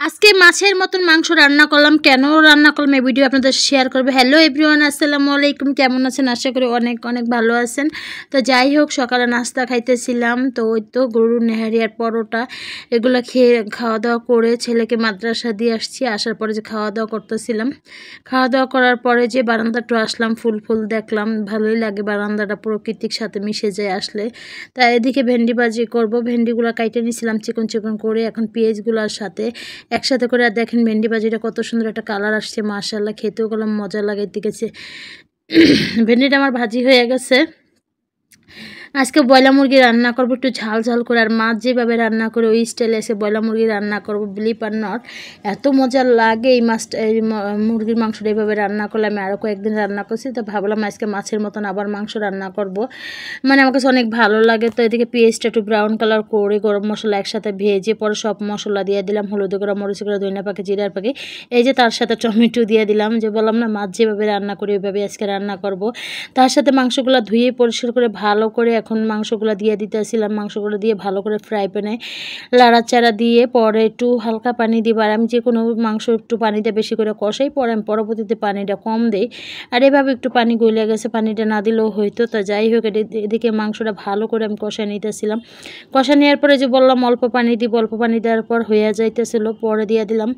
আজকে মাছের মতন মাংস রান্না করলাম। কেন রান্না করলাম এই ভিডিও আপনাদের শেয়ার করবে। হ্যালো এভরিওয়ান, আসসালামু আলাইকুম। কেমন আছেন? আশা করি অনেক অনেক ভালো আছেন। তো যাই হোক, সকালে নাস্তা খাইতেছিলাম, তো ওই তো গরুর নেহারি আর পরোটা এগুলো খেয়ে খাওয়া দাওয়া করে ছেলেকে মাদ্রাসা দিয়ে আসছি। আসার পরে যে খাওয়া দাওয়া করতেছিলাম, খাওয়া দাওয়া করার পরে যে বারান্দাটা আসলাম, ফুল ফুল দেখলাম, ভালোই লাগে বারান্দাটা, প্রকৃতির সাথে মিশে যায় আসলে। তা এদিকে ভেন্ডি ভাজি করব। ভেন্ডিগুলো কাইটে নিয়েছিলাম চিকন চিকন করে, এখন পেঁয়াজগুলোর সাথে একসাথে করে। আর দেখেন ভেন্ডি ভাজিটা কত সুন্দর একটা কালার আসছে, মাশাআল্লাহ, খেতেও গেলাম মজা লাগে। দিকেছে ভেন্ডিটা আমার ভাজি হয়ে গেছে। আজকে ব্রয়লার মুরগি রান্না করব একটু ঝাল ঝাল করে, আর মাছ যেভাবে রান্না করে ওই স্টাইলে এসে ব্রয়লার মুরগি রান্না করব। বিলিভ আর নট, এত মজা লাগে এই মাছটা, এই মুরগির মাংসটা এইভাবে রান্না করলে। আমি আরও কয়েকদিন রান্না করছি, তো ভাবলাম আজকে মাছের মতন আবার মাংস রান্না করব। মানে আমার কাছে অনেক ভালো লাগে। তো এদিকে পেঁয়াজটা একটু ব্রাউন কালার করে গরম মশলা একসাথে ভেজে পরে সব মশলা দিয়ে দিলাম, হলুদ গুঁড়া, মরিচ গুঁড়া, ধনিয়া পাখি, জিরার পাখি, এই যে তার সাথে টমেটো দিয়ে দিলাম। যে বললাম না, মাছ যেভাবে রান্না করি ওইভাবে আজকে রান্না করব। তার সাথে মাংসগুলো ধুয়ে পরিষ্কার করে ভালো করে এখন মাংসগুলো দিয়ে দিতেছিলাম। মাংসগুলো দিয়ে ভালো করে ফ্রাই প্যানে লাড়াচাড়া দিয়ে পরে একটু হালকা পানি দিব। আর আমি যে কোনো মাংস একটু পানিটা বেশি করে কষাই, পরে আমি পরবর্তীতে পানিটা কম দিই। আর এভাবে একটু পানি গলে গেছে, পানিটা না দিলেও হইতো। তো যাই হোক, এদিকে মাংসটা ভালো করে আমি কষা নিতেছিলাম। কষা নেওয়ার পরে যে বললাম অল্প পানি দিব, অল্প পানি দেওয়ার পর হয়ে যাইতেছিল, পরে দিয়ে দিলাম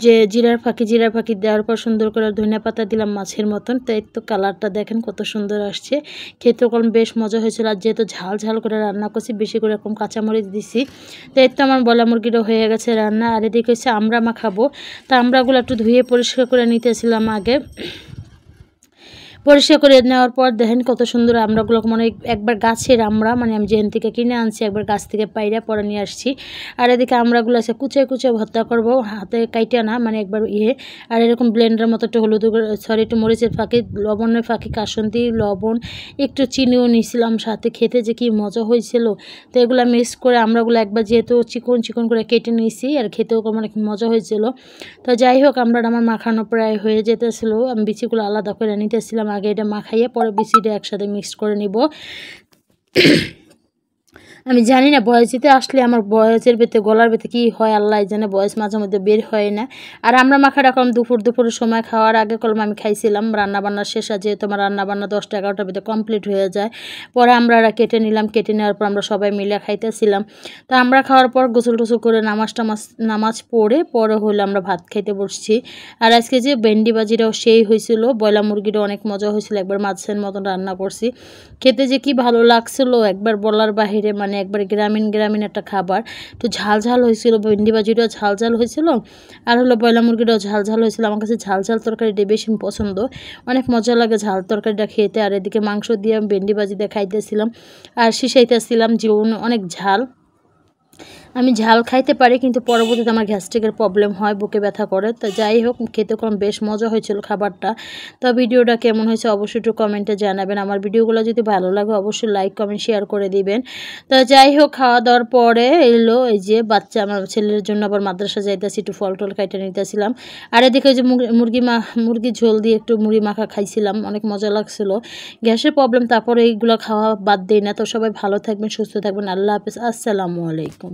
যে জিরার ফাঁকি দেওয়ার পর সুন্দর করে ধনিয়া পাতা দিলাম মাছের মতন। তো এই তো কালারটা দেখেন কত সুন্দর আসছে, খেতে কম বেশ মজা হয়েছিল। আর যেহেতু ঝাল ঝাল করে রান্না করছি, বেশি করে এরকম কাঁচামরিচ দিছি। তো এই তো আমার ব্রয়লার মুরগিটা হয়ে গেছে রান্না। আর এদিকে হচ্ছে আমরা মাখাবো। তো আমরাগুলো একটু ধুয়ে পরিষ্কার করে নিতেছিলাম আগে। পরিষ্কার করে নেওয়ার পর দেখেন কত সুন্দর আমড়াগুলো, মানে একবার গাছের আমড়া, মানে আমি যেখান থেকে কিনে আনছি একবার গাছ থেকে পাইরা পরে নিয়ে আসছি। আর এদিকে আমড়াগুলো আছে কুচে কুচে ভর্তা করব, হাতে কাইটা না, মানে একবার আর এরকম ব্লেন্ডার মতো একটু হলুদ, সরি একটু মরিচের ফাঁকি, লবণের ফাঁকি, কাসুন্দি লবণ, একটু চিনিও নিয়েছিলাম সাথে। খেতে যে কি মজা হয়েছিল। তো এগুলো মিক্স করে আমড়াগুলো একবার যেহেতু চিকন চিকন করে কেটে নিয়েছি, আর খেতেও অনেক মজা হয়েছিল। তো যাই হোক, আমড়াটা আমার মাখানো প্রায় হয়ে যেতেছিল। আমি বিচিগুলো আলাদা করে নিতেছিলাম আগে, এটা মাখাইয়ে পরে বিচিটা একসাথে মিক্সড করে নিব। আমি জানি না বয়সেতে আসলে আমার বয়সের ভেতরে গলার ভেতরে কী হয়, আল্লাহ জানে, বয়স মাঝে মধ্যে বের হয় না। আর আমরা মাখাটা কম দুপুরের সময় খাওয়ার আগে কলম আমি খাইছিলাম। রান্নাবান্নার শেষে যেহেতু আমার রান্নাবান্না 10টা 11টার ভিতরে কমপ্লিট হয়ে যায়, পরে আমরা কেটে নিলাম। কেটে নেওয়ার পর আমরা সবাই মিলে খাইতেছিলাম। তো আমরা খাওয়ার পর গোসল টোসল করে নামাজ পরে হলে আমরা ভাত খাইতে বসছি। আর আজকে যে ভেন্ডি ভাজিটাও সেই হয়েছিল, ব্রয়লার মুরগিটা অনেক মজা হয়েছিল, একবার মাছের মতন রান্না করছি। খেতে যে কি ভালো লাগছিল একবার বলার বাহিরে, মানে একবার গ্রামীণ একটা খাবার। একটু ঝাল ঝাল হয়েছিল, ভেন্ডি ভাজিটাও ঝাল ঝাল হয়েছিল, আর হলো ব্রয়লার মুরগিটাও ঝাল ঝাল হয়েছিল। আমার কাছে ঝাল ঝাল তরকারিটা বেশি পছন্দ, অনেক মজা লাগে ঝাল তরকারিটা খেতে। আর এদিকে মাংস দিয়ে ভেন্ডি ভাজি দিয়ে খাইতেছিলাম আর শিশাইতেছিলাম যে অনেক ঝাল। আমি ঝাল খাইতে পারি, কিন্তু পরবর্তীতে আমার গ্যাস্ট্রিকের প্রবলেম হয়, বুকে ব্যথা করে। তো যাই হোক, খেতে কম বেশ মজা হয়েছিল খাবারটা। তো ভিডিওটা কেমন হয়েছে অবশ্যই একটু কমেন্টে জানাবেন। আমার ভিডিওগুলো যদি ভালো লাগে অবশ্যই লাইক কমেন্ট শেয়ার করে দিবেন। তো যাই হোক, খাওয়া দাওয়ার পরে এলো এই যে বাচ্চা, আমার ছেলের জন্য আবার মাদ্রাসা যাইতেছি, একটু ফল টল খাইতে নিতেছিলাম। আর এদিকে যে মুরগি ঝোল দিয়ে একটু মুড়ি মাখা খাইছিলাম, অনেক মজা লাগছিল। গ্যাসের প্রবলেম, তারপরে এইগুলো খাওয়া বাদ দিই না। তো সবাই ভালো থাকবেন, সুস্থ থাকবেন। আল্লাহ হাফেজ, আসসালামু আলাইকুম।